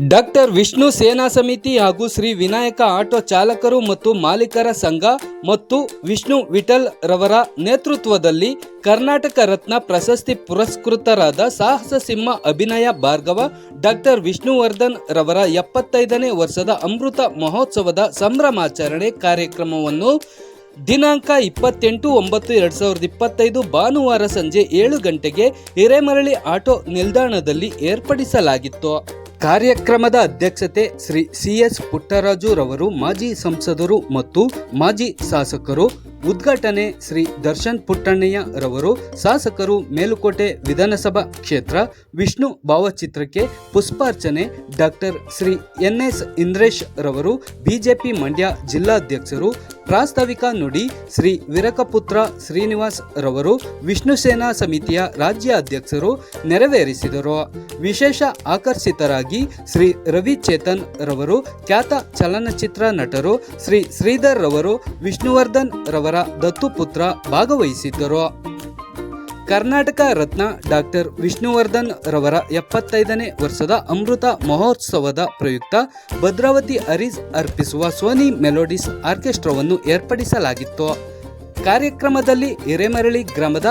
Doctor Vishnu ಸೇನಾ ಸಮಿತಿ ಹಾಗೂ ಶ್ರೀ ವಿನಾಯಕ ಆಟೋ ಚಾಲಕರು ಮತ್ತು ಮಾಲೀಕರ ಸಂಘ ಮತ್ತು ವಿಷ್ಣು ವಿಠಲ್ ರವರ ನೇತೃತ್ವದಲ್ಲಿ ಕರ್ನಾಟಕ ರತ್ನ ಪ್ರಶಸ್ತಿ ಪುರಸ್ಕೃತರಾದ ಸಾಹಸ ಸಿಂಹ ಅಭಿನಯ ಭಾರ್ಗವ ಡಾಕ್ಟರ್ ವಿಷ್ಣುವರ್ಧನ್ ರವರ 75ನೇ ವರ್ಷದ ಅಮೃತ ಮಹೋತ್ಸವದ ಸಂಭ್ರಮಾಚರಣೆ ಕಾರ್ಯಕ್ರಮವನ್ನು ದಿನಾಂಕ 28/9/2025 ಭಾನುವಾರ ಸಂಜೆ 7 ಗಂಟೆಗೆ ಹಿರೇಮರಳಿ ಆಟೋ ನಿಲ್ದಾಣದಲ್ಲಿ ಏರ್ಪಡಿಸಲಾಗಿತ್ತು. ಕಾರ್ಯಕ್ರಮದ ಅಧ್ಯಕ್ಷತೆ ಶ್ರೀ CS ಪುಟ್ಟರಾಜು ರವರು, ಮಾಜಿ ಸಂಸದರು ಮತ್ತು ಮಾಜಿ ಶಾಸಕರು. ಉದ್ಘಾಟನೆ ಶ್ರೀ ದರ್ಶನ್ ಪುಟ್ಟಣ್ಣಯ್ಯ ರವರು, ಶಾಸಕರು. ಮೇಲುಕೋಟೆ ವಿಧಾನಸಭಾ ಕ್ಷೇತ್ರ ವಿಷ್ಣು ಭಾವಚಿತ್ರಕ್ಕೆ ಪುಷ್ಪಾರ್ಚನೆ ಡಾಕ್ಟರ್ ಶ್ರೀ NS ಇಂದ್ರೇಶ್ ರವರು, ಬಿಜೆಪಿ ಮಂಡ್ಯ ಜಿಲ್ಲಾಧ್ಯಕ್ಷರು. ಪ್ರಾಸ್ತಾವಿಕ ನುಡಿ ಶ್ರೀ ವಿರಕಪುತ್ರ ಶ್ರೀನಿವಾಸ್ ರವರು, ವಿಷ್ಣು ಸೇನಾ ಸಮಿತಿಯ ರಾಜ್ಯ ಅಧ್ಯಕ್ಷರು ನೆರವೇರಿಸಿದರು. ವಿಶೇಷ ಆಕರ್ಷಿತರಾಗಿ ಶ್ರೀ ರವಿ ಚೇತನ್ ರವರು, ಖ್ಯಾತ ಚಲನಚಿತ್ರ ನಟರು. ಶ್ರೀ ಶ್ರೀಧರ್ ರವರು, ವಿಷ್ಣುವರ್ಧನ್ ರವರ ದತ್ತುಪುತ್ರ ಭಾಗವಹಿಸಿದ್ದರು. ಕರ್ನಾಟಕ ರತ್ನ ಡಾಕ್ಟರ್ ವಿಷ್ಣುವರ್ಧನ್ ರವರ 75ನೇ ವರ್ಷದ ಅಮೃತ ಮಹೋತ್ಸವದ ಪ್ರಯುಕ್ತ ಭದ್ರಾವತಿ ಅರೀಸ್ ಅರ್ಪಿಸುವ ಸೋನಿ ಮೆಲೋಡಿಸ್ ಆರ್ಕೆಸ್ಟ್ರಾವನ್ನು ಏರ್ಪಡಿಸಲಾಗಿತ್ತು. ಕಾರ್ಯಕ್ರಮದಲ್ಲಿ ಹಿರೇಮರಳಿ ಗ್ರಾಮದ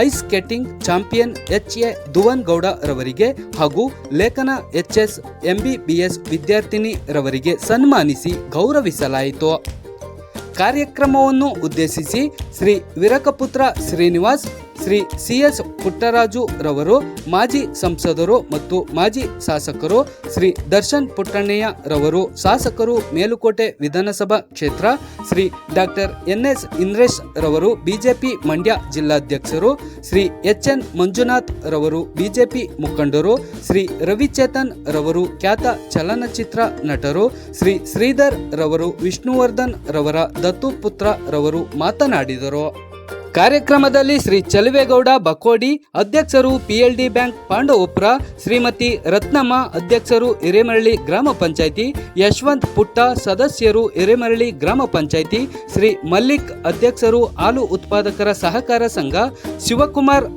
ice skating champion HA Dhuvan Gowda ರವರಿಗೆ ಹಾಗೂ ಲೇಖನ HS MBBS ವಿದ್ಯಾರ್ಥಿನಿ ರವರಿಗೆ ಸನ್ಮಾನಿಸಿ ಗೌರವಿಸಲಾಯಿತು. ಕಾರ್ಯಕ್ರಮವನ್ನು ಉದ್ದೇಶಿಸಿ ಶ್ರೀ ವಿರಕಪುತ್ರ ಶ್ರೀನಿವಾಸ್, ಶ್ರೀ CS ಪುಟ್ಟರಾಜು ರವರು, ಮಾಜಿ ಸಂಸದರು ಮತ್ತು ಮಾಜಿ ಶಾಸಕರು. ಶ್ರೀ ದರ್ಶನ್ ಪುಟ್ಟಣ್ಣಯ್ಯ ರವರು, ಶಾಸಕರು. ಮೇಲುಕೋಟೆ ವಿಧಾನಸಭಾ ಕ್ಷೇತ್ರ ಶ್ರೀ ಡಾಕ್ಟರ್ NS ಇಂದ್ರೇಶ್ ರವರು, ಬಿಜೆಪಿ ಮಂಡ್ಯ ಜಿಲ್ಲಾಧ್ಯಕ್ಷರು. ಶ್ರೀ HN ಮಂಜುನಾಥ್ ರವರು, ಬಿಜೆಪಿ ಮುಖಂಡರು. ಶ್ರೀ ರವಿಚೇತನ್ ರವರು, ಖ್ಯಾತ ಚಲನಚಿತ್ರ ನಟರು. ಶ್ರೀ ಶ್ರೀಧರ್ ರವರು, ವಿಷ್ಣುವರ್ಧನ್ ರವರ ದತ್ತುಪುತ್ರ ರವರು ಮಾತನಾಡಿದರು. ಕಾರ್ಯಕ್ರಮದಲ್ಲಿ ಶ್ರೀ ಚಲುವೇಗೌಡ ಬಕೋಡಿ, ಅಧ್ಯಕ್ಷರು. PLD bank Pandavapura. ಶ್ರೀಮತಿ ರತ್ನಮ್ಮ, ಅಧ್ಯಕ್ಷರು, ಹಿರೇಮರಳಿ ಗ್ರಾಮ ಪಂಚಾಯಿತಿ. ಯಶವಂತ್ ಪುಟ್ಟ, ಸದಸ್ಯರು, ಹಿರೇಮರಳಿ ಗ್ರಾಮ ಪಂಚಾಯಿತಿ. ಶ್ರೀ ಮಲ್ಲಿಕ್, ಅಧ್ಯಕ್ಷರು, ಹಾಲು ಉತ್ಪಾದಕರ ಸಹಕಾರ ಸಂಘ. ಶಿವಕುಮಾರ್,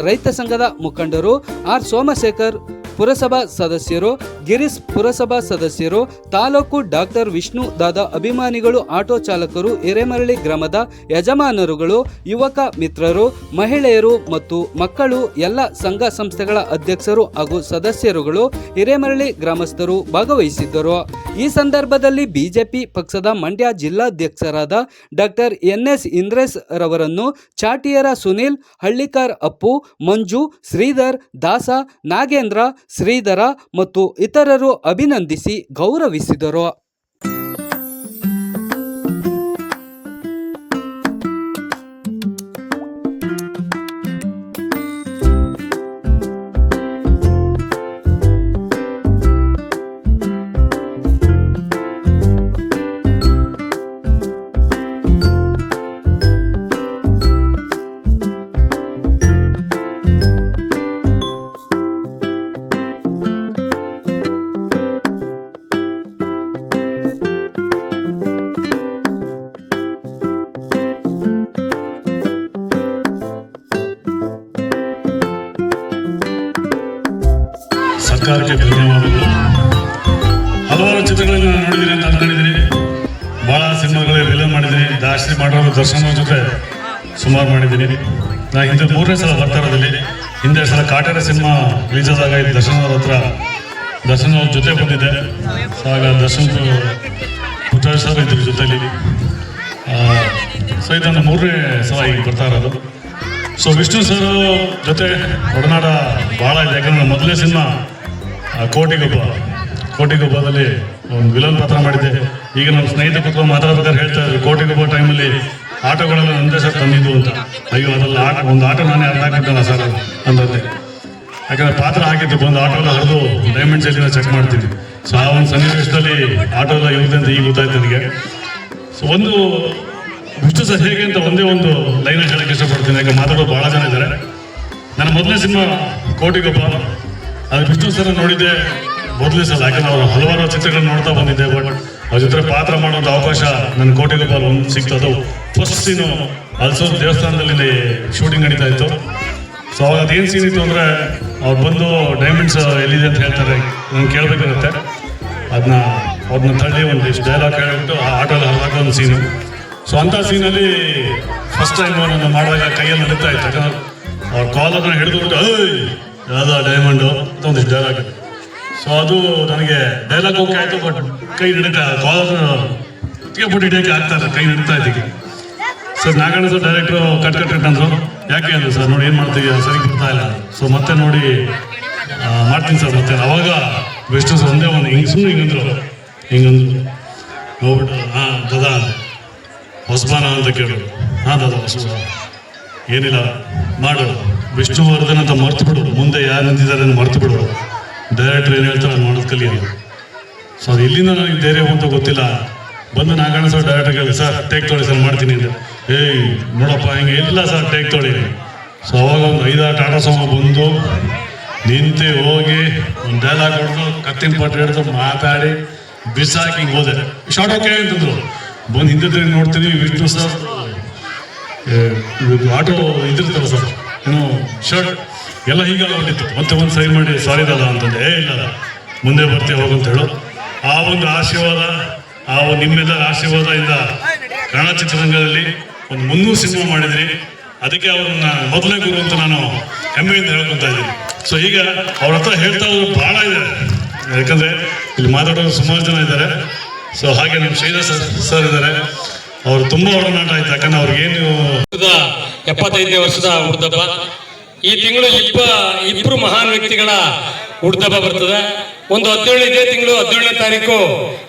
ರೈತ ಸಂಘದ ಮುಖಂಡರು. R ಸೋಮಶೇಖರ್, ಪುರಸಭಾ ಸದಸ್ಯರು. ಗಿರೀಶ್, ಪುರಸಭಾ ಸದಸ್ಯರು. ತಾಲೂಕು ಡಾಕ್ಟರ್ ವಿಷ್ಣು ದಾದಾ ಅಭಿಮಾನಿಗಳು, ಆಟೋ ಚಾಲಕರು, ಹಿರೇಮರಳಿ ಗ್ರಾಮದ ಯಜಮಾನರುಗಳು, ಯುವಕ ಮಿತ್ರರು, ಮಹಿಳೆಯರು ಮತ್ತು ಮಕ್ಕಳು, ಎಲ್ಲ ಸಂಘ ಸಂಸ್ಥೆಗಳ ಅಧ್ಯಕ್ಷರು ಹಾಗೂ ಸದಸ್ಯರುಗಳು, ಹಿರೇಮರಳಿ ಗ್ರಾಮಸ್ಥರು ಭಾಗವಹಿಸಿದ್ದರು. ಈ ಸಂದರ್ಭದಲ್ಲಿ ಬಿಜೆಪಿ ಪಕ್ಷದ ಮಂಡ್ಯ ಜಿಲ್ಲಾಧ್ಯಕ್ಷರಾದ ಡಾಕ್ಟರ್ NS ಇಂದ್ರೇಶ್ ರವರನ್ನು ಚಾಟಿಯರ ಸುನೀಲ್, ಹಳ್ಳಿಕಾರ್ ಅಪ್ಪು, ಮಂಜು, ಶ್ರೀಧರ್, ದಾಸ, ನಾಗೇಂದ್ರ, ಶ್ರೀಧರ ಮತ್ತು ಇತರರು ಅಭಿನಂದಿಸಿ ಗೌರವಿಸಿದರು. ಸರ್ಕಾರಕ್ಕೆ ಧನ್ಯವಾದಗಳು. ಹಲವಾರು ಚಿತ್ರಗಳನ್ನು ನೋಡಿದ್ದೀನಿ ಅಂತ ಅಂದ್ಕೊಂಡಿದ್ದೀನಿ. ಭಾಳ ಸಿನಿಮಾಗಳಲ್ಲಿ ವಿಲನ್ ಮಾಡಿದ್ದೀನಿ. ದಾಶ್ರೀ ಮಾಡೋರು ದರ್ಶನ ಜೊತೆ ಸುಮಾರು ಮಾಡಿದ್ದೀನಿ. ನಾನು ಹಿಂದೆ 3ನೇ ಸಲ ಬರ್ತಾ ಇರೋದಲ್ಲಿ. ಹಿಂದೆ ಸಲ ಕಾಟೇರ ಸಿನಿಮಾ ರಿಲೀಸ್ ಆದಾಗ ದರ್ಶನ್ ಅವ್ರ ಹತ್ರ ದರ್ಶನ್ ಅವ್ರ ಜೊತೆ ಬಂದಿದ್ದೆ. ಆಗ ದರ್ಶನ್ ಪುಟ್ಟರಾಜ್ ಸರ್ ಇದ್ರ ಜೊತೆಲಿ. ಸೊ ಇದನ್ನು 3ನೇ ಸಲ ಈಗ ಬರ್ತಾ ಇರೋದು. ಸೊ ವಿಷ್ಣು ಸರ್ ಜೊತೆ ಒಡನಾಡ ಭಾಳ ಇದೆ. ಯಾಕಂದ್ರೆ ಮೊದಲನೇ ಸಿನಿಮಾ ಕೋಟಿಗೊಬ್ಬದಲ್ಲಿ ಒಂದು ವಿಲನ್ ಪಾತ್ರ ಮಾಡಿದ್ದೆ. ಈಗ ನಮ್ಮ ಸ್ನೇಹಿತ ಕೂತ್ಕೊಂಡು ಮಾತಾಡ್ಬೇಕಾದ್ರೆ ಹೇಳ್ತಾ ಇದ್ರು, ಕೋಟಿಗೊಬ್ಬ ಟೈಮಲ್ಲಿ ಆಟೋಗಳೆಲ್ಲ ನಂದೇ ಸರ್ ತಂದಿದ್ದು ಅಂತ. ಅಯ್ಯೋ ಅದೆಲ್ಲ ಒಂದು ಆಟೋ ನಾನೇ ಅರ್ಧ ಹಾಕಿದ್ದಲ್ಲ ಸರ್ ಅಂತಂದೆ. ಯಾಕಂದರೆ ಪಾತ್ರ ಹಾಕಿದ್ದು ಬಂದು ಆಟೋ ಎಲ್ಲ ಹರಿದು ಡೈಮಂಡ್ಸ್ ಎಲ್ಲ ಚೆಕ್ ಮಾಡ್ತೀನಿ. ಸೊ ಆ ಒಂದು ಸನ್ನಿವೇಶದಲ್ಲಿ ಆಟೋ ಎಲ್ಲ ಇರುತ್ತೆ ಅಂತ ಈಗ ಗೊತ್ತಾಯ್ತು ನನಗೆ. ಸೊ ಒಂದು ವಿಷ್ಣು ಸರ್ ಹೇಗೆ ಅಂತ ಒಂದೇ ಒಂದು ಲೈನಲ್ಲಿ ಹೇಳಕ್ಕೆ ಇಷ್ಟಪಡ್ತೀನಿ. ಯಾಕೆ ಮಾತಾಡೋದು ಭಾಳ ಜನ ಇದ್ದಾರೆ. ನನ್ನ ಮೊದಲನೇ ಸಿನಿಮಾ ಕೋಟಿಗೊಬ್ಬ, ಅದು ವಿಷ್ಣು ಸರ್ ನೋಡಿದ್ದೆ ಮೊದಲೇ ಸಲ. ಯಾಕಂದ್ರೆ ಅವರು ಹಲವಾರು ಚಿತ್ರಗಳನ್ನ ನೋಡ್ತಾ ಬಂದಿದ್ದೆ. ಬಟ್ ಅವ್ರ ಜೊತೆ ಪಾತ್ರ ಮಾಡೋದು ಅವಕಾಶ ನನ್ನ ಕೋಟಿಗೊಬ್ಬ ಒಂದು ಸಿಕ್ತದು. ಫಸ್ಟ್ ಸೀನು ಹಲಸೂರು ದೇವಸ್ಥಾನದಲ್ಲಿ ಶೂಟಿಂಗ್ ನಡೀತಾ ಇತ್ತು. ಸೊ ಅವಾಗ ಅದೇನು ಸೀನ್ ಇತ್ತು ಅಂದರೆ ಅವ್ರು ಬಂದು ಡೈಮಂಡ್ಸ್ ಎಲ್ಲಿದೆ ಅಂತ ಹೇಳ್ತಾರೆ. ನಾನು ಕೇಳಬೇಕಾಗುತ್ತೆ. ಅವ್ರನ್ನ ತಳ್ಳಿ ಒಂದಿಷ್ಟು ಡೈಲಾಗ್ ಹೇಳ್ಬಿಟ್ಟು ಆ ಆಟೋಲ್ಲಿ ಹರಿದಾಕೋ ಒಂದು ಸೀನು. ಸೊ ಅಂಥ ಸೀನಲ್ಲಿ ಫಸ್ಟ್ ಟೈಮ್ ನಾನು ಮಾಡುವಾಗ ಕೈಯಲ್ಲಿ ನಡೀತಾ ಇತ್ತು. ಯಾಕಂದ್ರೆ ಅವ್ರ ಕಾಲರ್ನ ಹಿಡಿದುಬಿಟ್ಟು ಯಾವುದೋ ಡೈಮಂಡು ಅಂತ ಒಂದಿಷ್ಟು ಡೈಲಾಗ್ ಇದೆ. ಸೊ ಅದು ನನಗೆ ಡೈಲಾಗ್ ಓಕೆ ಆಯಿತು, ಬಟ್ ಕೈ ನಡೀತಾ ಕಾಲರ್ ಬಿಟ್ಟು ಹಿಡಿಯೋಕ್ಕೆ ಆಗ್ತಾ ಇಲ್ಲ, ಕೈ ನಡೀತಾ ಇದ್ದಕ್ಕೆ. Sir Naganna sir director cut ಅಂದರು. ಯಾಕೆ ಅಂದರು ಸರ್, ನೋಡಿ ಏನು ಮಾಡ್ತೀವಿ ಸರಿ ಬರ್ತಾ ಇಲ್ಲ. ಸೊ ಮತ್ತೆ ನೋಡಿ ಮಾಡ್ತೀನಿ ಸರ್ ಮತ್ತೆ. ಅವಾಗ ವಿಷ್ಣು ಸರ್ ಒಂದೇ ಒಂದು ಸುಮ್ಮನೆ ಹಿಂಗಂದ್ರು ನೋಡ್ಬಿಟ್ಟು ಹಾಂ ದದಾ ಹೊಸಬಾನ ಅಂತ ಕೇಳೋದು. ಹಾಂ ದಾದಾ ಹೊಸಬ, ಏನಿಲ್ಲ ಮಾಡು, ವಿಷ್ಣುವರ್ಧನ್ ಅಂತ ಮರ್ತು ಬಿಡು, ಮುಂದೆ ಯಾರು ನಿಂತಿದ್ದಾರೆ ಅಂತ ಮರ್ತು ಬಿಡು, ಡೈರೆಕ್ಟ್ರ್ ಏನು ಹೇಳ್ತಾರೆ ಅದು ಮಾಡೋದು ಕಲಿಯೋದು. ಸೊ ಅದು ಎಲ್ಲಿಂದ ನನಗೆ ಧೈರ್ಯ ಅಂತ ಗೊತ್ತಿಲ್ಲ. ಬಂದು ನಾಗಣ್ಣ ಸರ್ ಡೈರೆಕ್ಟ್ರ್ ಹೇಳಿ, ಸರ್ ಟೇಕ್ ತೊಳಿ ಸರ್ ಮಾಡ್ತೀನಿ ಅಂತ. ನೋಡಪ್ಪ ಹಿಂಗೆ ಇಲ್ಲ ಸರ್ ಟೇಕ್ ತೊಳಿ. ಸೊ ಅವಾಗ ಒಂದು 5-6 ಟಾಟಾ ಸುಮೋ ಬಂದು ನಿಂತು ಹೋಗಿ ಒಂದು ಡೈಲಾಗ್ ಹೊಡೆದು ಕತ್ತಿನ ಪಟ್ಟು ಹಿಡಿದು ಮಾತಾಡಿ ಬಿಸಾಕಿ ಹಿಂಗೆ ಹೋದೆ. ಶಾರ್ಟ್ ಓಕೆ ಅಂತಂದ್ರು. ಬಂದು ಹಿಂದೆ ನೋಡ್ತೀನಿ ವಿಷ್ಣು ಸರ್ ಆಟೋ ಇದಿರ್ತಾರೆ ಸರ್, ಏನು ಶರ್ಟ್ ಎಲ್ಲ ಹೀಗಾಗ್ಬಿಟ್ಟಿತ್ತು. ಮತ್ತೆ ಒಂದು ಸೈನ್ ಮಾಡಿ ಸಾರಿ ದಾದಾ ಅಂತಂದೆ. ಇಲ್ಲ ಮುಂದೆ ಬರ್ತೀವಿ ಹೋಗಂತ ಹೇಳು. ಆ ಒಂದು ಆಶೀರ್ವಾದ, ಆ ಒಂದು ನಿಮ್ಮೆಲ್ಲರ ಆಶೀರ್ವಾದದಿಂದ ಕನ್ನಡ ಚಿತ್ರರಂಗದಲ್ಲಿ ಒಂದು 300 ಸಿನಿಮಾ ಮಾಡಿದ್ರಿ. ಅದಕ್ಕೆ ಅವ್ರನ್ನ ಮೊದಲೇ ಗುರು ಅಂತ ನಾನು ಹೆಮ್ಮೆಯಿಂದ ಹೇಳ್ಕೊತಾ ಇದ್ದೀನಿ. ಸೊ ಈಗ ಅವ್ರ ಹತ್ರ ಹೇಳ್ತಾ ಹೋದ್ರು ಭಾಳ ಇದೆ, ಯಾಕಂದರೆ ಇಲ್ಲಿ ಮಾತಾಡೋರು ಸುಮಾರು ಜನ ಇದ್ದಾರೆ. ಸೊ ಹಾಗೆ ನಮ್ಮ ಶ್ರೀಧರ್ ಸರ್ ಇದ್ದಾರೆ, ಅವ್ರು ತುಂಬ ಒಡನಾಟ ಆಯ್ತು. ಯಾಕಂದ್ರೆ ಅವ್ರಿಗೇನು 75ನೇ ವರ್ಷದ ಹುಡ್ದಬ್ಬ ಈ ತಿಂಗಳು ಇಬ್ಬರು ಮಹಾನ್ ವ್ಯಕ್ತಿಗಳ ಹುಡ್ದಬ್ಬ ಬರ್ತದೆ. ಒಂದು 17 ಇದೇ ತಿಂಗಳು 17ನೇ ತಾರೀಕು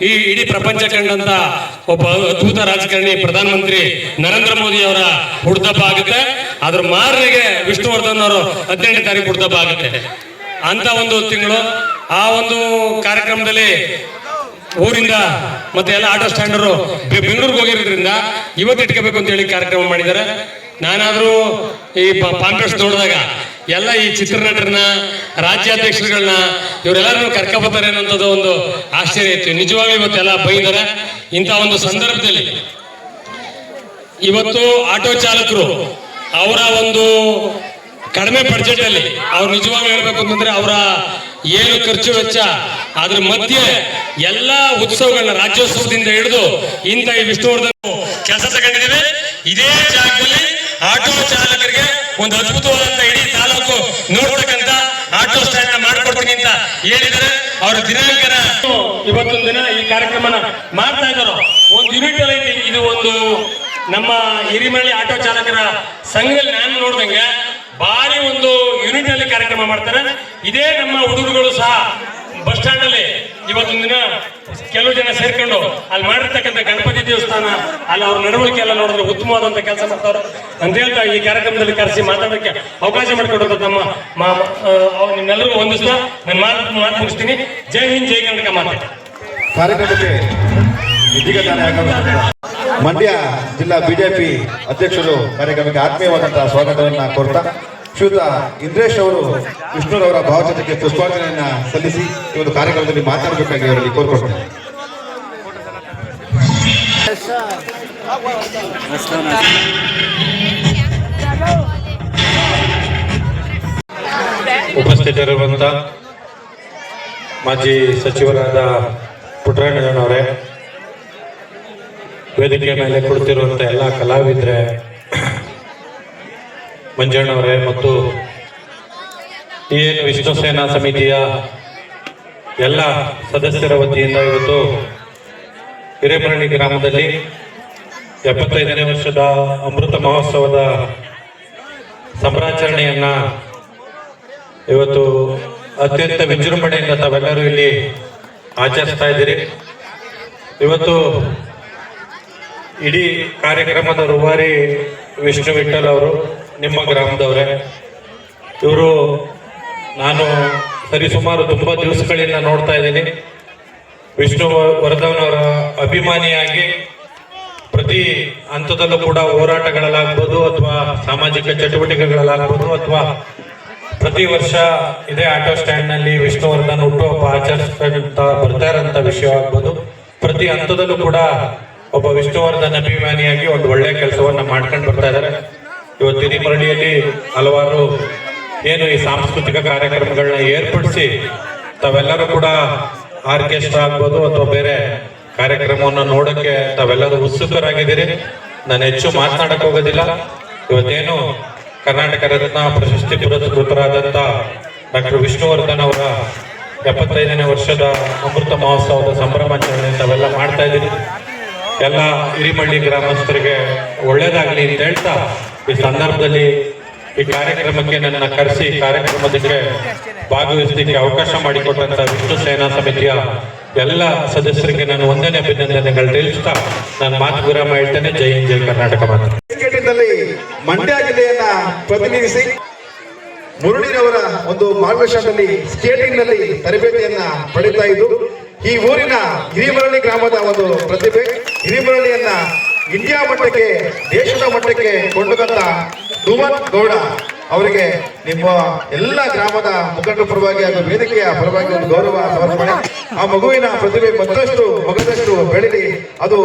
ಈ ಇಡೀ ಪ್ರಪಂಚ ಕಂಡಂತ ಒಬ್ಬ ಅದ್ಭುತ ರಾಜಕಾರಣಿ ಪ್ರಧಾನಮಂತ್ರಿ ನರೇಂದ್ರ ಮೋದಿ ಅವರ ಹುಡ್ದಬ್ಬ ಆಗುತ್ತೆ. ಅದ್ರ ಮಾರನೆಗೆ ವಿಷ್ಣುವರ್ಧನ್ ಅವರು 18ನೇ ತಾರೀಕು ಹುಡ್ದಬ್ಬ ಆಗುತ್ತೆ. ಅಂತ ಒಂದು ತಿಂಗಳು ಆ ಒಂದು ಕಾರ್ಯಕ್ರಮದಲ್ಲಿ ಊರಿಂದ ಮತ್ತೆ ಎಲ್ಲ ಆಟೋ ಸ್ಟ್ಯಾಂಡರು ಬೆಂಗಳೂರಿಗೆ ಹೋಗಿರೋದ್ರಿಂದ ಇವತ್ತು ಇಟ್ಕೋಬೇಕು ಅಂತ ಹೇಳಿ ಕಾರ್ಯಕ್ರಮ ಮಾಡಿದ್ದಾರೆ. ನಾನಾದ್ರೂ ಈ ಪಾಂಪ್ಲೆಟ್ಸ್ ನೋಡಿದಾಗ ಎಲ್ಲ ಈ ಚಿತ್ರನಟರನ್ನ, ರಾಜ್ಯಾಧ್ಯಕ್ಷರುಗಳನ್ನ ಇವರೆಲ್ಲರೂ ಕರ್ಕೊಬರ್ತಾರೆ ಅನ್ನೋಂಥದ್ದು ಒಂದು ಆಶ್ಚರ್ಯ ಇತ್ತು. ನಿಜವಾಗ್ಲೂ ಇವತ್ತೆಲ್ಲ ಬೈದಾರೆ. ಇಂಥ ಒಂದು ಸಂದರ್ಭದಲ್ಲಿ ಇವತ್ತು ಆಟೋ ಚಾಲಕರು ಅವರ ಒಂದು ಕಡಿಮೆ ಬಡ್ಜೆಟ್ ಅಲ್ಲಿ ಅವ್ರು ನಿಜವಾಗ್ಲೂ ಹೇಳ್ಬೇಕು ಅಂತಂದ್ರೆ ಅವರ ಏನು ಖರ್ಚು ವೆಚ್ಚ ಅದ್ರ ಮಧ್ಯೆ ಎಲ್ಲಾ ಉತ್ಸವಗಳನ್ನ ರಾಜ್ಯೋತ್ಸವದಿಂದ ಹಿಡಿದು ಇಂಥ ಈ ವಿಷ್ಣುವರ್ಧನ್ ಕೆಲಸ ತಗೊಂಡಿದ್ದೇವೆ. ಇದೇ ಜಾಗದಲ್ಲಿ ಆಟೋ ಚಾಲಕರಿಗೆ ಒಂದು ಅದ್ಭುತವಾದಂತ ಇಡೀ ತಾಲೂಕು ನೋಡ್ತಕ್ಕಂತ ಆಟೋ ಸ್ಟ್ಯಾಂಡ್ ಮಾಡ್ಕೊಡ್ತೀನಿ ಅಂತ ಹೇಳಿದರೆ ಅವ್ರ ದಿನಾಂಕನ ಇವತ್ತೊಂದು ದಿನ ಈ ಕಾರ್ಯಕ್ರಮನ ಮಾಡ್ತಾ ಇದ್ದಾರೋ. ಒಂದು ಯೂನಿಟ್ ಅಲ್ಲಿ ಇದು ಒಂದು ನಮ್ಮ ಹಿರಿಮಳ್ಳಿ ಆಟೋ ಚಾಲಕರ ಸಂಘದಲ್ಲಿ ನಾನು ನೋಡ್ದಂಗೆ ಭಾರಿ ಒಂದು ಯೂನಿಟ್ ಅಲ್ಲಿ ಕಾರ್ಯಕ್ರಮ ಮಾಡ್ತಾರೆ. ಇದೇ ನಮ್ಮ ಹುಡುಗರುಗಳು ಸಹ ಬಸ್ ಸ್ಟ್ಯಾಂಡ್ ಅಲ್ಲಿ ಇವತ್ತೊಂದು ದಿನ ಕೆಲವು ಜನ ಸೇರ್ಕೊಂಡು ಅಲ್ಲಿ ಮಾಡಿರ್ತಕ್ಕಂಥ ಗಣಪತಿ ದೇವಸ್ಥಾನ ಅಲ್ಲಿ ಅವ್ರ ನಡವಳಿಕೆ ಎಲ್ಲ ನೋಡಿದ್ರೆ ಉತ್ತಮವಾದಂತ ಕೆಲಸ ಮಾಡ್ತಾರೆ ಅಂತ ಹೇಳ್ತಾ ಈ ಕಾರ್ಯಕ್ರಮದಲ್ಲಿ ಕರೆಸಿ ಮಾತಾಡೋಕ್ಕೆ ಅವಕಾಶ ಮಾಡಿಕೊಡೋದು ತಮ್ಮ ನಿಮ್ಮೆಲ್ಲರಿಗೂ ಹೊಂದಿಸ್ತ ನಾನು ಮಾತು ಮುಗಿಸ್ತೀನಿ. ಜೈ ಹಿಂದ್, ಜೈ ಕರ್ನಾಟಕ. ಮಾತು ಕಾರ್ಯಕ್ರಮಕ್ಕೆ ಇದೀಗ ಮಂಡ್ಯ ಜಿಲ್ಲಾ ಬಿಜೆಪಿ ಅಧ್ಯಕ್ಷರು ಕಾರ್ಯಕ್ರಮಕ್ಕೆ ಆತ್ಮೀಯವಾದಂತಹ ಸ್ವಾಗತವನ್ನ ಕೋರ್ತಾ ಶ್ರೀಯುತ ಇಂದ್ರೇಶ್ ಅವರು ವಿಷ್ಣುರವರ ಭಾವಚಿತ್ರಕ್ಕೆ ಪುಷ್ಪಾರ್ಚನೆಯನ್ನ ಸಲ್ಲಿಸಿ ಈ ಒಂದು ಕಾರ್ಯಕ್ರಮದಲ್ಲಿ ಮಾತನಾಡಬೇಕಾಗಿ ಅವರಲ್ಲಿ ಕೋರ್ಕೊಳ್ತಾರೆ. ಉಪಸ್ಥಿತರಿರುವಂತ ಮಾಜಿ ಸಚಿವರಾದ ಪುಟ್ಟರಾಜಣ್ಣನವರೇ, ವೇದಿಕೆ ಮೇಲೆ ಕುಳಿತಿರುವಂತ ಎಲ್ಲ ಕಲಾವಿದರೆ, ಮಂಜಣ್ಣವರೇ ಮತ್ತು ಏನು ವಿಷ್ಣು ಸೇನಾ ಸಮಿತಿಯ ಎಲ್ಲ ಸದಸ್ಯರ ವತಿಯಿಂದ ಇವತ್ತು ಹಿರೇಮರಳಿ ಗ್ರಾಮದಲ್ಲಿ 75ನೇ ವರ್ಷದ ಅಮೃತ ಮಹೋತ್ಸವದ ಸಂಭ್ರಮಾಚರಣೆಯನ್ನ ಇವತ್ತು ಅತ್ಯಂತ ವಿಜೃಂಭಣೆಯಿಂದ ತಾವೆಲ್ಲರೂ ಇಲ್ಲಿ ಆಚರಿಸ್ತಾ ಇದ್ದೀರಿ. ಇವತ್ತು ಇಡೀ ಕಾರ್ಯಕ್ರಮದ ರೂವಾರಿ ವಿಷ್ಣು ವಿಠಲ್ ಅವರು ನಿಮ್ಮ ಗ್ರಾಮದವರೇ. ಇವರು ನಾನು ಸರಿಸುಮಾರು ತುಂಬ ದಿವಸಗಳಿಂದ ನೋಡ್ತಾ ಇದ್ದೀನಿ. ವಿಷ್ಣು ವರ್ಧನ್ ಅವರ ಅಭಿಮಾನಿಯಾಗಿ ಪ್ರತಿ ಹಂತದಲ್ಲೂ ಕೂಡ ಹೋರಾಟಗಳಲ್ಲಾಗ್ಬೋದು ಅಥವಾ ಸಾಮಾಜಿಕ ಚಟುವಟಿಕೆಗಳಲ್ಲಾಗ್ಬೋದು ಅಥವಾ ಪ್ರತಿ ವರ್ಷ ಇದೇ ಆಟೋ ಸ್ಟ್ಯಾಂಡ್ ನಲ್ಲಿ ವಿಷ್ಣುವರ್ಧನ್ ಹುಟ್ಟುಹಬ್ಬ ಆಚರಿಸ್ತಾ ಬರ್ತಾ ಇರೋಂಥ ವಿಷಯ ಆಗ್ಬೋದು. ಪ್ರತಿ ಹಂತದಲ್ಲೂ ಕೂಡ ಒಬ್ಬ ವಿಷ್ಣುವರ್ಧನ್ ಅಭಿಮಾನಿಯಾಗಿ ಒಂದು ಒಳ್ಳೆಯ ಕೆಲಸವನ್ನ ಮಾಡ್ಕೊಂಡು ಬರ್ತಾ ಇದ್ದಾರೆ. ಇವತ್ತು ಹಿರೇಮರಳಿಯಲ್ಲಿ ಹಲವಾರು ಏನು ಈ ಸಾಂಸ್ಕೃತಿಕ ಕಾರ್ಯಕ್ರಮಗಳನ್ನ ಏರ್ಪಡಿಸಿ ತಾವೆಲ್ಲರೂ ಕೂಡ ಆರ್ಕೆಸ್ಟ್ರಾ ಆಗ್ಬೋದು ಅಥವಾ ಬೇರೆ ಕಾರ್ಯಕ್ರಮವನ್ನು ನೋಡಕ್ಕೆ ತಾವೆಲ್ಲರೂ ಉತ್ಸುಕರಾಗಿದ್ದೀರಿ. ನಾನು ಹೆಚ್ಚು ಮಾತನಾಡಕ್ ಹೋಗೋದಿಲ್ಲ. ಇವತ್ತೇನು ಕರ್ನಾಟಕ ರತ್ನ ಪ್ರಶಸ್ತಿ ಪುರಸ್ಕೃತರಾದಂಥ ಡಾಕ್ಟರ್ ವಿಷ್ಣುವರ್ಧನ್ ಅವರ 75ನೇ ವರ್ಷದ ಅಮೃತ ಮಹೋತ್ಸವದ ಸಂಭ್ರಮಾಚರಣೆ ತಾವೆಲ್ಲ ಮಾಡ್ತಾ ಇದ್ದೀರಿ. ಎಲ್ಲ ಹಿರಿಮಳ್ಳಿ ಗ್ರಾಮಸ್ಥರಿಗೆ ಒಳ್ಳೇದಾಗಲಿ ಅಂತ ಹೇಳ್ತಾ ಈ ಸಂದರ್ಭದಲ್ಲಿ ಈ ಕಾರ್ಯಕ್ರಮಕ್ಕೆ ನನ್ನ ಕರೆಸಿ ಕಾರ್ಯಕ್ರಮದಕ್ಕೆ ಭಾಗವಹಿಸಲಿಕ್ಕೆ ಅವಕಾಶ ಮಾಡಿಕೊಟ್ಟಂತ ವಿಷ್ಣು ಸೇನಾ ಸಮಿತಿಯ ಎಲ್ಲ ಸದಸ್ಯರಿಗೆ ನಾನು ಒಂದನೇ ಅಭಿನಂದನೆಗಳು ತಿಳಿಸ್ತಾ ನಾನು ಮಾತು ವಿರಾಮ ಹೇಳ್ತೇನೆ. ಜೈ ಹಿಂದ್, ಜೈ ಕರ್ನಾಟಕ ಮಾತು. ಕ್ರಿಕೆಟ್ನಲ್ಲಿ ಮಂಡ್ಯ ಜಿಲ್ಲೆಯನ್ನ ಪ್ರತಿನಿಧಿಸಿ ಮುರುಳಿರವರ ಒಂದು ಮಾರ್ಗದರ್ಶನದಲ್ಲಿ ಸ್ಕೇಟಿಂಗ್ ನಲ್ಲಿ ತರಬೇತಿಯನ್ನ ಪಡೆಯುತ್ತಾ ಇದ್ದು ಈ ಊರಿನ ಹಿರಿಮರಳಿ ಗ್ರಾಮದ ಒಂದು ಪ್ರತಿಭೆ, ಹಿರಿಮರಳಿಯನ್ನ ಇಂಡಿಯಾ ಮಟ್ಟಕ್ಕೆ, ದೇಶದ ಮಟ್ಟಕ್ಕೆ ಕೊಂಡೊಯ್ದಂತ ಧುಮನ್ ಗೌಡ ಅವರಿಗೆ ನಿಮ್ಮ ಎಲ್ಲ ಗ್ರಾಮದ ಮುಖಂಡರ ಪರವಾಗಿ ಹಾಗೂ ವೇದಿಕೆಯ ಪರವಾಗಿ ಒಂದು ಗೌರವ ಸಮರ್ಪಣೆ. ಆ ಮಗುವಿನ ಪ್ರತಿಭೆ ಮಗದಷ್ಟು ಬೆಳೀಲಿ. ಅದು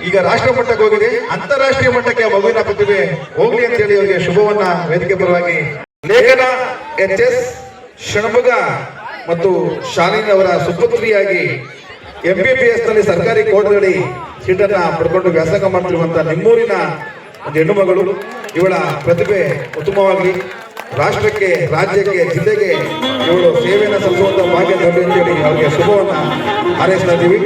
ಈಗ ರಾಷ್ಟ್ರ ಮಟ್ಟಕ್ಕೆ ಹೋಗಿದೆ, ಅಂತಾರಾಷ್ಟ್ರೀಯ ಮಟ್ಟಕ್ಕೆ ಮಗುವಿನ ಪ್ರತಿಭೆ ಹೋಗ್ಲಿ ಅಂತ ಹೇಳಿ ಅವರಿಗೆ ಶುಭವನ್ನ ವೇದಿಕೆ ಪರವಾಗಿ. ಲೇಖನ HS ಷಣ್ಮುಗ ಮತ್ತು ಶಾಲಿನಿ ಅವರ ಸುಪುತ್ರಿಯಾಗಿ MBBS ನಲ್ಲಿ ಸರ್ಕಾರಿ ಕೋರ್ಟ್ನಲ್ಲಿ ಸೀಟನ್ನ ಪಡ್ಕೊಂಡು ವ್ಯಾಸಂಗ ಮಾಡ್ತಿರುವಂತಹ ನಿಮ್ಮೂರಿನ ಒಂದು ಹೆಣ್ಣು ಮಗಳು. ಇವಳ ಪ್ರತಿಭೆ ಉತ್ತಮವಾಗಲಿ, ರಾಷ್ಟ್ರಕ್ಕೆ, ರಾಜ್ಯಕ್ಕೆ, ಜಿಲ್ಲೆಗೆ ಇವಳು ಸೇವೆಯನ್ನು ಸಲ್ಲಿಸುವಂತ ಭಾಗ್ಯ ದೊಡ್ಡ ಅಂತೇಳಿ ಅವರಿಗೆ ಶುಭವನ್ನ ಹಾರೈಸ್ತಾ ಇದ್ದೀವಿ.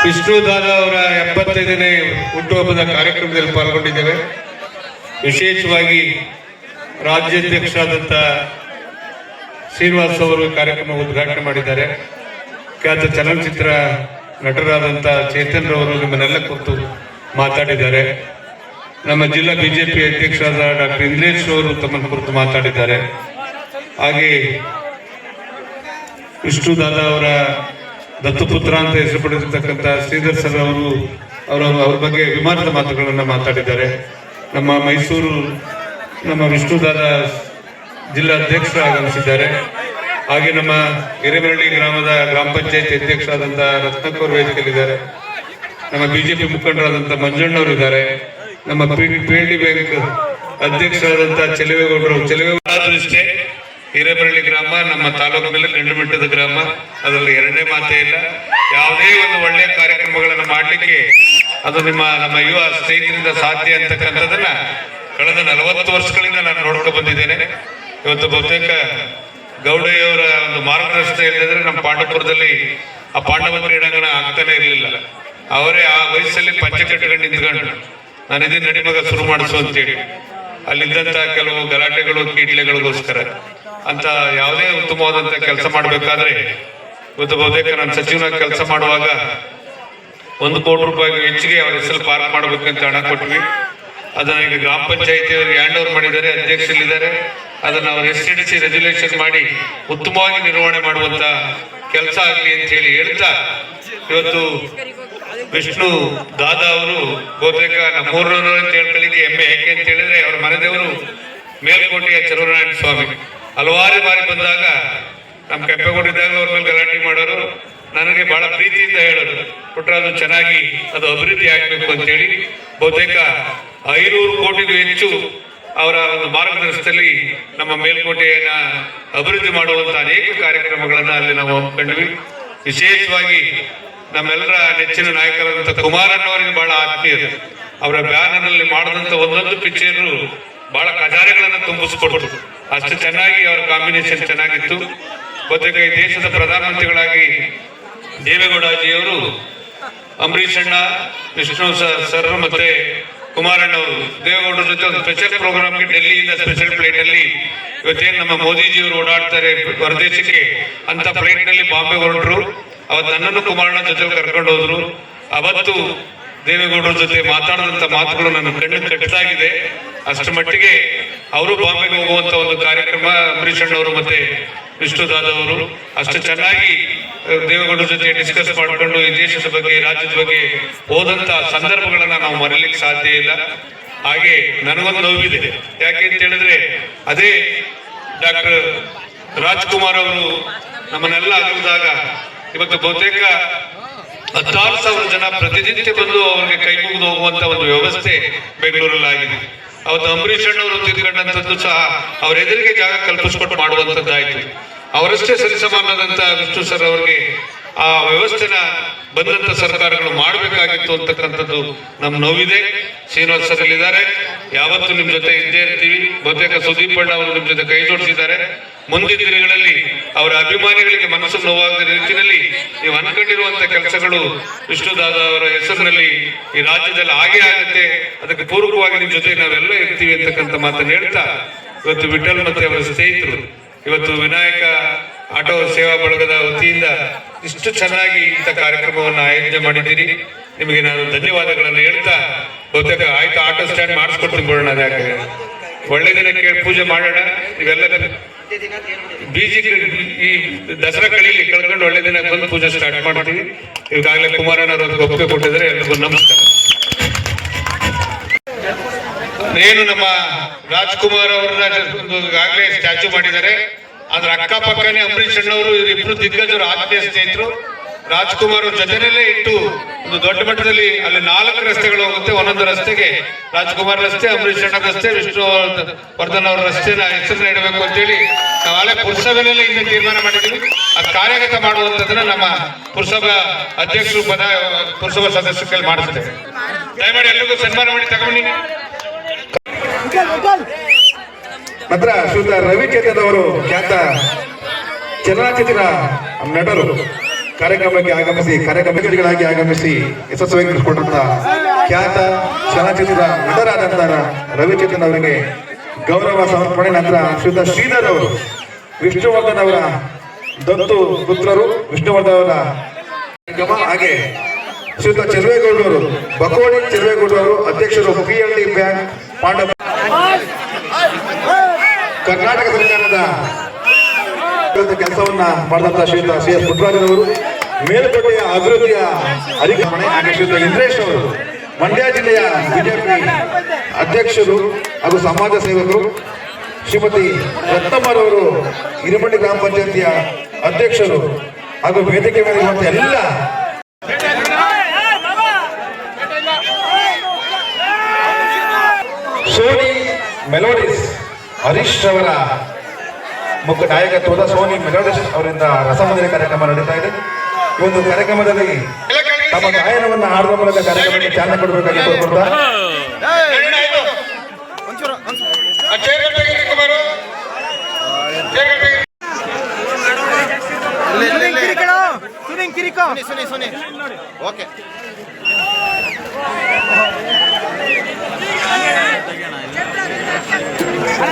ವಿಷ್ಣು ದಾದಾ ಅವರ 75ನೇ ಹುಟ್ಟುಹಬ್ಬದ ಕಾರ್ಯಕ್ರಮದಲ್ಲಿ ಪಾಲ್ಗೊಂಡಿದ್ದೇವೆ. ವಿಶೇಷವಾಗಿ ರಾಜ್ಯಾಧ್ಯಕ್ಷರಾದಂಥ ಶ್ರೀನಿವಾಸ್ ಅವರು ಕಾರ್ಯಕ್ರಮ ಉದ್ಘಾಟನೆ ಮಾಡಿದ್ದಾರೆ. ಖ್ಯಾತ ಚಲನಚಿತ್ರ ನಟರಾದಂಥ ಚೇತನ್ ರವರು ನಿಮ್ಮನ್ನೆಲ್ಲ ಕುರಿತು ಮಾತಾಡಿದ್ದಾರೆ. ನಮ್ಮ ಜಿಲ್ಲಾ ಬಿಜೆಪಿ ಅಧ್ಯಕ್ಷರಾದ ಡಾಕ್ಟರ್ ಇಂದ್ರೇಶ್ ಅವರು ತಮ್ಮನ್ನು ಕುರಿತು ಮಾತಾಡಿದ್ದಾರೆ. ಹಾಗೆ ವಿಷ್ಣು ದಾದಾ ಅವರ ದತ್ತುಪುತ್ರ ಅಂತ ಹೆಸರು ಪಡೆದಿರ್ತಕ್ಕಂಥ ಶ್ರೀಧರ್ ಸರ್ ಅವರು ಅವ್ರ ಬಗ್ಗೆ ವಿಮಾನದ ಮಾತುಗಳನ್ನು ಮಾತಾಡಿದ್ದಾರೆ. ನಮ್ಮ ಮೈಸೂರು ನಮ್ಮ ವಿಷ್ಣು ದಾದಾ ಜಿಲ್ಲಾ ಅಧ್ಯಕ್ಷರು ಆಗಮಿಸಿದ್ದಾರೆ. ಹಾಗೆ ನಮ್ಮ ಹಿರೇಮರಳಿ ಗ್ರಾಮದ ಗ್ರಾಮ ಪಂಚಾಯತ್ ಅಧ್ಯಕ್ಷರಾದಂಥ ರತ್ನಕ್ಕವರು ವೇದಿಕೆಯಲ್ಲಿದ್ದಾರೆ. ನಮ್ಮ ಬಿಜೆಪಿ ಮುಖಂಡರಾದಂಥ ಮಂಜಣ್ಣವರು ಇದ್ದಾರೆ. ನಮ್ಮ PNB ಬ್ಯಾಂಕ್ ಅಧ್ಯಕ್ಷರಾದಂಥ ಚೆಲುವೇಗೌಡರು ಇಷ್ಟೇ. ಹಿರೇಮರಳಿ ಗ್ರಾಮ ನಮ್ಮ ತಾಲೂಕಿನಲ್ಲಿ ಗಂಡುಮಟ್ಟದ ಗ್ರಾಮ, ಅದರಲ್ಲಿ ಎರಡನೇ ಮಾತೇ ಇಲ್ಲ. ಯಾವುದೇ ಒಂದು ಒಳ್ಳೆಯ ಕಾರ್ಯಕ್ರಮಗಳನ್ನು ಮಾಡಲಿಕ್ಕೆ ಅದು ನಮ್ಮ ಯುವ ಸ್ನೇಹಿತರಿಂದ ಸಾಧ್ಯ ಅಂತಕ್ಕಂಥದ್ದನ್ನ ಕಳೆದ 40 ವರ್ಷಗಳಿಂದ ನಾನು ನೋಡ್ಕೊಂಡು ಬಂದಿದ್ದೇನೆ. ಇವತ್ತು ಬಹುತೇಕ ಗೌಡಯ್ಯವರ ಒಂದು ಮಾರ್ಗದರ್ಶನ ಇಲ್ಲದ್ರೆ ನಮ್ಮ ಪಾಂಡವಪುರದಲ್ಲಿ ಆ ಪಾಂಡವ ಕ್ರೀಡಾಂಗಣ ಆಗ್ತಾನೆ ಇರಲಿಲ್ಲ. ಅವರೇ ಆ ವಯಸ್ಸಲ್ಲಿ ಪಂಚೆ ಕಟ್ಟಿಕೊಂಡು ನಿಂತ್ಕೊಂಡು ನಾನು ಇದನ್ನ ನಡಿಮಗ ಶುರು ಮಾಡಿಸು ಅಂತೇಳಿ ಅಲ್ಲಿದ್ದಂತ ಕೆಲವು ಗಲಾಟೆಗಳು ಕೀಟ್ಲೆಗಳಿಗೋಸ್ಕರ ಅಂತ ಯಾವುದೇ ಉತ್ತಮವಾದಂತ ಕೆಲಸ ಮಾಡಬೇಕಾದ್ರೆ ಇವತ್ತು ಬಹುತೇಕ ನಾನು ಸಚಿವನಾಗಿ ಕೆಲಸ ಮಾಡುವಾಗ 1 ಕೋಟಿ ರೂಪಾಯಿಗೂ ಹೆಚ್ಚಿಗೆ ಅವರ ಹೆಸರು ಪಾರ್ಕ್ ಮಾಡಬೇಕಂತ ಹಣ ಕೊಟ್ವಿ. ಅದನ್ನ ಈಗ ಗ್ರಾಮ ಪಂಚಾಯತಿ ಅವರಿಗೆ ಹ್ಯಾಂಡ್ ಓವರ್ ಮಾಡಿದ್ದಾರೆ, ಅಧ್ಯಕ್ಷರಿದ್ದಾರೆ. ಅದನ್ನ ಅವರು SCDC ರೆಗ್ಯುಲೇಷನ್ ಮಾಡಿ ಉತ್ತಮವಾಗಿ ನಿರ್ವಹಣೆ ಮಾಡುವಂತ ಕೆಲಸ ಆಗಲಿ ಅಂತ ಹೇಳಿ ಹೇಳ್ತಾ ಇವತ್ತು ವಿಷ್ಣು ದಾದಾ ಅವರು ಬಹುತೇಕ ನಮ್ಮೂರವರು ಅಂತ ಹೇಳ್ಕೊಳ್ಳಿಕ್ಕೆ ಹೆಮ್ಮೆ. ಹೇಗೆ ಅಂತ ಹೇಳಿದ್ರೆ ಅವ್ರ ಮನೆದೇವರು ಮೇಲ್ಕೋಟೆಯ ಚರವನಾರಾಯಣ ಸ್ವಾಮಿ. ಹಲವಾರು ಬಾರಿ ಬಂದಾಗ ನಮ್ಮ ಕೆಂಪೇಗೌಡರಿದ್ದಾಗ ಅವ್ರ ಮೇಲೆ ಗಲಾಟೆ ಮಾಡೋರು, ನನಗೆ ಬಹಳ ಪ್ರೀತಿಯಿಂದ ಹೇಳೋರು, ಪುಟ್ಟರಾಜು ಚೆನ್ನಾಗಿ ಅದು ಅಭಿವೃದ್ಧಿ ಆಗಬೇಕು ಅಂತೇಳಿ ಬಹುತೇಕ 500 ಕೋಟಿಗೂ ಹೆಚ್ಚು ಅವರ ಒಂದು ಮಾರ್ಗದರ್ಶನದಲ್ಲಿ ನಮ್ಮ ಮೇಲ್ಕೋಟೆಯನ್ನ ಅಭಿವೃದ್ಧಿ ಮಾಡುವಂತ ಅನೇಕ ಕಾರ್ಯಕ್ರಮಗಳನ್ನ ಅಲ್ಲಿ ನಾವು ಹಮ್ಮಿಕೊಂಡ್ವಿ. ವಿಶೇಷವಾಗಿ ನಮ್ಮೆಲ್ಲರ ನೆಚ್ಚಿನ ನಾಯಕರಾದಂಥ ಕುಮಾರಣ್ಣವರಿಗೆ ಬಹಳ ಆತ್ಮೀಯರು. ಅವರ ಬ್ಯಾನರ್ನಲ್ಲಿ ಮಾಡಿದಂತ ಒಂದೊಂದು ಪಿಕ್ಚರ್ ಬಹಳ ಖಜಾನೆಗಳನ್ನು ತುಂಬಿಸ್ಕೊಡ್ತು. ಅಷ್ಟು ಚೆನ್ನಾಗಿ ಅವರ ಕಾಂಬಿನೇಷನ್ ಚೆನ್ನಾಗಿತ್ತು. ಬಹುತೇಕ ಈ ದೇಶದ ಪ್ರಧಾನಮಂತ್ರಿಗಳಾಗಿ ದೇವೇಗೌಡಜಿಯವರು ಅಂಬರೀಷ್ ಅಣ್ಣ, ವಿಷ್ಣು ಸರ್ ಮತ್ತೆ ಕುಮಾರಣ್ಣವರು ದೇವೇಗೌಡರ ಜೊತೆ ಒಂದು ಸ್ಪೆಷಲ್ ಪ್ರೋಗ್ರಾಮ್ಗೆ ಡೆಲ್ಲಿಯಿಂದ ಸ್ಪೆಷಲ್ ಫ್ಲೈಟ್ ಅಲ್ಲಿ ಇವತ್ತೇನು ನಮ್ಮ ಮೋದಿಜಿಯವರು ಓಡಾಡ್ತಾರೆ ಹೊರದೇಶಕ್ಕೆ ಅಂತ ಫ್ಲೈಟ್ ನಲ್ಲಿ ಬಾಂಬೆ ಹೊರಟರು. ಅವತ್ತು ನನ್ನನ್ನು ಕುಮಾರಣ್ಣ ಜೊತೆ ಕರ್ಕೊಂಡು ಹೋದ್ರು. ಅವತ್ತು ದೇವೇಗೌಡರ ಜೊತೆ ಮಾತಾಡಿದಂತ ಮಾತುಗಳು ನನ್ನ ಕಣ್ಣು ಕಟ್ಟದಾಗಿದೆ. ಅಷ್ಟು ಮಟ್ಟಿಗೆ ಅವರು ಬಾಂಬೆಗೆ ಹೋಗುವಂತ ಒಂದು ಕಾರ್ಯಕ್ರಮ ಅಂಬರೀಷ್ ಅಣ್ಣವರು ಮತ್ತೆ ವಿಷ್ಣು ದಾದಾ ಅವರು ಅಷ್ಟು ಚೆನ್ನಾಗಿ ದೇವೇಗೌಡರ ಜೊತೆ ಡಿಸ್ಕಸ್ ಮಾಡಿಕೊಂಡು ಈ ದೇಶದ ಬಗ್ಗೆ, ರಾಜ್ಯದ ಬಗ್ಗೆ ಹೋದಂತ ಸಂದರ್ಭಗಳನ್ನ ನಾವು ಮರೀಲಿಕ್ಕೆ ಸಾಧ್ಯ ಇಲ್ಲ. ಹಾಗೆ ನನಗೊಂದು ನೋವಿದೆ. ಯಾಕೆ ಅಂತ ಹೇಳಿದ್ರೆ ಅದೇ ಡಾಕ್ಟರ್ ರಾಜ್ಕುಮಾರ್ ಅವರು ನಮ್ಮನ್ನೆಲ್ಲ ಅಗಲಿದಾಗ ಇವತ್ತು ಬಹುತೇಕ 16,000 ಜನ ಪ್ರತಿನಿತ್ಯ ಬಂದು ಅವರಿಗೆ ಕೈ ಮುಗಿದು ಹೋಗುವಂತ ಒಂದು ವ್ಯವಸ್ಥೆ ಬೆಂಗಳೂರಲ್ಲಿ ಆಗಿದೆ. ಅವತ್ತು ಅಂಬರೀಷ್ ಅಣ್ಣವರು ತಿರ್ಕೊಂಡಂಥದ್ದು ಸಹ ಅವ್ರ ಎದುರಿಗೆ ಜಾಗ ಕಲ್ಪಿಸ್ಕೊಟ್ಟು ಮಾಡುವಂಥದ್ದಾಯ್ತು. ಅವರಷ್ಟೇ ಸರಿಸಮಾನದಂತ ವಿಷ್ಣು ಸರ್ ಅವರಿಗೆ ಆ ವ್ಯವಸ್ಥೆನ ಬಂದಂತ ಸರ್ಕಾರಗಳು ಮಾಡಬೇಕಾಗಿತ್ತು ಅಂತಕ್ಕಂಥದ್ದು ನಮ್ಮ ನೋವಿದೆ. ಶ್ರೀನಿವಾಸ್ ಸರ್ ಇದ್ದಾರೆ, ಯಾವತ್ತೂ ನಿಮ್ ಜೊತೆ ಇದ್ದೇ ಇರ್ತೀವಿ. ಬಹುತೇಕ ಸುದೀಪ್ ಅಣ್ಣ ಅವರು ನಿಮ್ ಜೊತೆ ಕೈ ಜೋಡಿಸಿದ್ದಾರೆ. ಮುಂದಿನ ದಿನಗಳಲ್ಲಿ ಅವರ ಅಭಿಮಾನಿಗಳಿಗೆ ಮನಸ್ಸು ನೋವಾಗದ ರೀತಿಯಲ್ಲಿ ನೀವು ಅನ್ಕೊಂಡಿರುವಂತ ಕೆಲಸಗಳು ವಿಷ್ಣುದಾದ ಅವರ ಹೆಸರಿನಲ್ಲಿ ಈ ರಾಜ್ಯದಲ್ಲಿ ಆಗೇ ಆಗುತ್ತೆ. ಅದಕ್ಕೆ ಪೂರ್ವಕವಾಗಿ ನಿಮ್ ಜೊತೆ ನಾವೆಲ್ಲ ಇರ್ತೀವಿ ಅಂತಕ್ಕಂಥ ಮಾತನ್ನು ಹೇಳ್ತಾ, ಇವತ್ತು ವಿಠಲ್ ಮತ್ತೆ ಅವರ ಸ್ನೇಹಿತರು ಇವತ್ತು ವಿನಾಯಕ ಆಟೋ ಸೇವಾ ಬಳಗದ ವತಿಯಿಂದ ಇಷ್ಟು ಚೆನ್ನಾಗಿ ಇಂಥ ಕಾರ್ಯಕ್ರಮವನ್ನು ಆಯೋಜನೆ ಮಾಡಿದ್ದೀರಿ. ನಿಮಗೆ ನಾನು ಧನ್ಯವಾದಗಳನ್ನು ಹೇಳ್ತಾ, ಬಹುತೇಕ ಆಯ್ತು ಆಟೋ ಸ್ಟ್ಯಾಂಡ್ ಮಾಡಿಸ್ಕೊಡ್ತೀನಿ ಬಿಡೋಣ. ಯಾಕೆ ಒಳ್ಳೆ ದಿನ ಕೇಳಿ ಪೂಜೆ ಮಾಡೋಣ. ನೀವೆಲ್ಲ ಬೀಜಿ ಈ ದಸರಾ ಕಳ್ಕೊಂಡು ಒಳ್ಳೆ ದಿನ ಬಂದು ಪೂಜೆ ಸ್ಟಾರ್ಟ್ ಮಾಡ್ತೀವಿ. ಈಗಾಗಲೇ ಕುಮಾರಣ್ಣವರು ಅದಕ್ಕೆ ಒಪ್ಪಿಗೆ ಕೊಟ್ಟಿದ್ದಾರೆ. ಎಲ್ರಿಗೂ ನಮಸ್ಕಾರ. ಏನು ನಮ್ಮ ರಾಜ್ಕುಮಾರ್ ಅವ್ರನ್ನ ಈಗಾಗಲೇ ಸ್ಟ್ಯಾಚ್ಯೂ ಮಾಡಿದ್ದಾರೆ. ಅದ್ರ ಅಕ್ಕಪಕ್ಕನೇ ಅಂಬರೀಷ್ ಅಣ್ಣವರು ಇವರಿಬ್ರು ದಿಗ್ಗಜರು, ಆತ್ಮೀಯ ಸ್ನೇಹಿತರು. ರಾಜ್ಕುಮಾರ್ ಅವ್ರ ಜೊತೆನಲ್ಲೇ ಇಟ್ಟು ಒಂದು ದೊಡ್ಡ ಮಟ್ಟದಲ್ಲಿ ಅಲ್ಲಿ 4 ರಸ್ತೆಗಳು ಹೋಗುತ್ತೆ. ಒಂದೊಂದು ರಸ್ತೆಗೆ ರಾಜ್ಕುಮಾರ್ ರಸ್ತೆ, ಅಂಬರೀಷ್ ಅಣ್ಣ ರಸ್ತೆ, ವಿಷ್ಣು ವರ್ಧನ್ ಅವರ ರಸ್ತೆನ ಹೆಸರನ್ನ ಇಡಬೇಕು ಅಂತೇಳಿ ನಾವಲ್ಲೇ ಪುರಸಭೆಯಲ್ಲಿ ಇಂದ ತೀರ್ಮಾನ ಮಾಡಿದ್ದೀವಿ. ಅದು ಕಾರ್ಯಗತ ಮಾಡುವಂಥದ್ದನ್ನ ನಮ್ಮ ಪುರಸಭಾ ಅಧ್ಯಕ್ಷರು ಪುರಸಭಾ ಸದಸ್ಯರ ಕೈಲಿ ಮಾಡಿಸ್ತೇವೆ. ದಯಮಾಡಿ ಎಲ್ಲರಿಗೂ ಸನ್ಮಾನ ಮಾಡಿ ತಗೊಂಡಿ. ನಂತರ ಶ್ರೀಯುತ ರವಿಚೇತನ್ ಅವರು ಖ್ಯಾತ ಚಲನಚಿತ್ರ ನಟರು ಕಾರ್ಯಕ್ರಮಕ್ಕೆ ಆಗಮಿಸಿ ಯಶಸ್ವಿಯಾಗಿ ನಡೆಸಿಕೊಂಡಂತಹ ಖ್ಯಾತ ಚಲನಚಿತ್ರ ನಟರಾದಂತಹ ರವಿಚೇತನ್ ಅವರಿಗೆ ಗೌರವ ಸಮರ್ಪಣೆ. ನಂತರ ಶ್ರೀಯುತ ಶ್ರೀಧರ್ ಅವರು ವಿಷ್ಣುವರ್ಧನ್ ಅವರ ದತ್ತು ಪುತ್ರರು, ವಿಷ್ಣುವರ್ಧನ್ ಅವರ ಹಾಗೆ ಶ್ರೀಯುತ ಚೆಲುವೇಗೌಡರು, ಬಕೋಡಿ ಚೆಲುವೇಗೌಡರು ಅಧ್ಯಕ್ಷರು, PLD ಬ್ಯಾಂಕ್ ಪಾಂಡವ, ಕರ್ನಾಟಕ ಸರ್ಕಾರದ ಕೆಲಸವನ್ನ ಮಾಡಿದಂತಹ ಶ್ರೀಯುತ CS ಪುಟ್ಟರಾಜನವರು, ಮೇಲುಕೋಟೆಯ ಅಭಿವೃದ್ಧಿಯ ಅಧಿಕಾರಿ ಹಾಗೆ ಶ್ರೀಯುತ ಇಂದ್ರೇಶ್ ಅವರು ಮಂಡ್ಯ ಜಿಲ್ಲೆಯ ಬಿಜೆಪಿ ಅಧ್ಯಕ್ಷರು ಹಾಗೂ ಸಮಾಜ ಸೇವಕರು, ಶ್ರೀಮತಿ ರತ್ನಮ್ಮರವರು ಹಿರೇಮಂಡಿ ಗ್ರಾಮ ಪಂಚಾಯತಿಯ ಅಧ್ಯಕ್ಷರು ಹಾಗೂ ವೇದಿಕೆ ಮೇಲೆ ಇರುವಂತಹ ಎಲ್ಲ ಸೋನಿ ಮೆಲೋಡಿಸ್ ಹರೀಶ್ ಅವರ ಮುಖ್ಯ ನಾಯಕತ್ವದ ಸೋನಿ ಮೆಲೋಡಿಸ್ ಅವರಿಂದ ರಸಮಂಜರಿ ಕಾರ್ಯಕ್ರಮ ನಡೀತಾ ಇದೆ. ಈ ಒಂದು ಕಾರ್ಯಕ್ರಮದಲ್ಲಿ ತಮ್ಮ ಗಾಯನವನ್ನು ಹಾಡುವ ಮೂಲಕ ಕಾರ್ಯಕ್ರಮಕ್ಕೆ ಚಾಲನೆ ಕೊಡಬೇಕಾಗಿ ಕೋರ್ಕೊಳ್ತಾ ಓಕೆ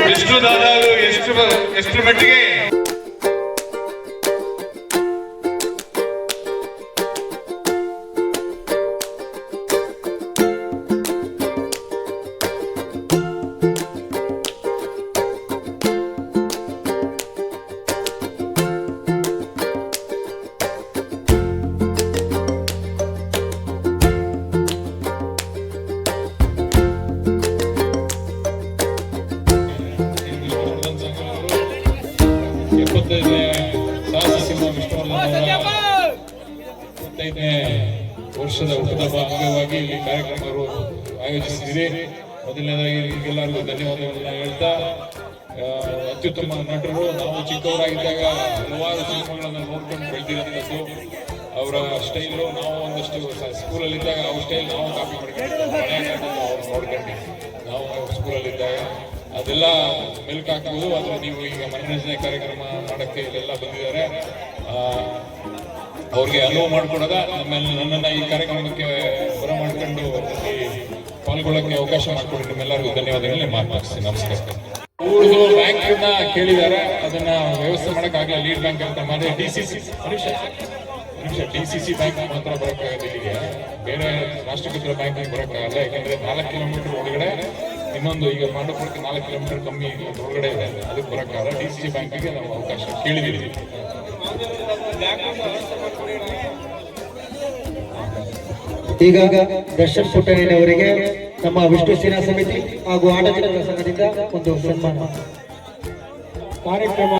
ವಿಷ್ಣುದಾದ ಎಷ್ಟು ಮಟ್ಟಿಗೆ ವರ್ಷದ ಹುಟ್ಟುಹಬ್ಬ ಅಂಗವಾಗಿ ಇಲ್ಲಿ ಕಾರ್ಯಕ್ರಮಗಳು ಆಯೋಜಿಸಿದ್ದೀರಿ. ಮೊದಲನೇದಾಗಿ ಎಲ್ಲರಿಗೂ ಧನ್ಯವಾದಗಳನ್ನ ಹೇಳ್ತಾ, ಅತ್ಯುತ್ತಮ ನಟರು. ನಾವು ಚಿಕ್ಕವರಾಗಿದ್ದಾಗ ಹಲವಾರು ಸಿನಿಮಾಗಳನ್ನು ನೋಡ್ಕೊಂಡು ಬೆಳೆದಿರೋಂಥದ್ದು. ಅವರ ಸ್ಟೈಲು ನಾವು ಒಂದಷ್ಟು ಸ್ಕೂಲಲ್ಲಿದ್ದಾಗ ಅವ್ರ ಸ್ಟೈಲ್ ನಾವು ಕಾಪಿ ಮಾಡ್ಕೊಂಡು ಅವ್ರು ನೋಡ್ಕೊಂಡು ನಾವು ಸ್ಕೂಲಲ್ಲಿದ್ದಾಗ ಅದೆಲ್ಲ ಮೆಲ್ಕು ಹಾಕ್ಬೋದು. ಆದರೆ ನೀವು ಈಗ ಮನರಂಜನೆ ಕಾರ್ಯಕ್ರಮ ಮಾಡೋಕ್ಕೆ ಇಲ್ಲೆಲ್ಲ ಬಂದಿದ್ದಾರೆ. ಅವ್ರಿಗೆ ಅನುವು ಮಾಡಿಕೊಡೋದ ನನ್ನನ್ನು ಈ ಕಾರ್ಯಕ್ರಮಕ್ಕೆ ಬರ ಮಾಡ್ಕೊಂಡು ಪಾಲ್ಗೊಳ್ಳೋಕ್ಕೆ ಅವಕಾಶ ಮಾಡಿಕೊಡಿ. ನಿಮ್ಮೆಲ್ಲರಿಗೂ ಧನ್ಯವಾದಗಳನ್ನ ಮಾತನಾಡ್ತೀನಿ. ನಮಸ್ಕಾರ. ಊರ್ದು ಬ್ಯಾಂಕ್ ಕೇಳಿದ್ದಾರೆ, ಅದನ್ನ ವ್ಯವಸ್ಥೆ ಮಾಡೋಕ್ಕಾಗಲ್ಲ. ಲೀಡ್ ಬ್ಯಾಂಕ್ ಅಂತ ಮಾಡಿ DCC ಬ್ಯಾಂಕ್ ಮಾತ್ರ ಬರೋಕ್ಕಾಗಲ್ಲ. ಇಲ್ಲಿಗೆ ಬೇರೆ ರಾಷ್ಟ್ರೀಕೃತ ಬ್ಯಾಂಕ್ ಬರೋಕ್ಕಾಗಲ್ಲ. ಯಾಕಂದ್ರೆ 4 ಕಿಲೋಮೀಟರ್ ಒಳಗಡೆ ಇನ್ನೊಂದು ಈಗ ಪಾಂಡವಪುರಕ್ಕೆ 4 ಕಿಲೋಮೀಟರ್ ಕಮ್ಮಿ ಒಳಗಡೆ ಇದೆ, ಅದಕ್ಕೆ ಬರೋಕ್ಕಾಗಲ್ಲ. DCC ಬ್ಯಾಂಕಿಗೆ ನಾವು ಅವಕಾಶ ಕೇಳಿದ್ದೀವಿ. ಈಗ ದರ್ಶನ್ ಪುಟ್ಟಣ್ಣವರಿಗೆ ನಮ್ಮ ವಿಷ್ಣು ಸೇನಾ ಸಮಿತಿ ಹಾಗೂ ಆಡಳಿತ ಸಂಘದಿಂದ ಒಂದು ಸನ್ಮಾನ ಕಾರ್ಯಕ್ರಮ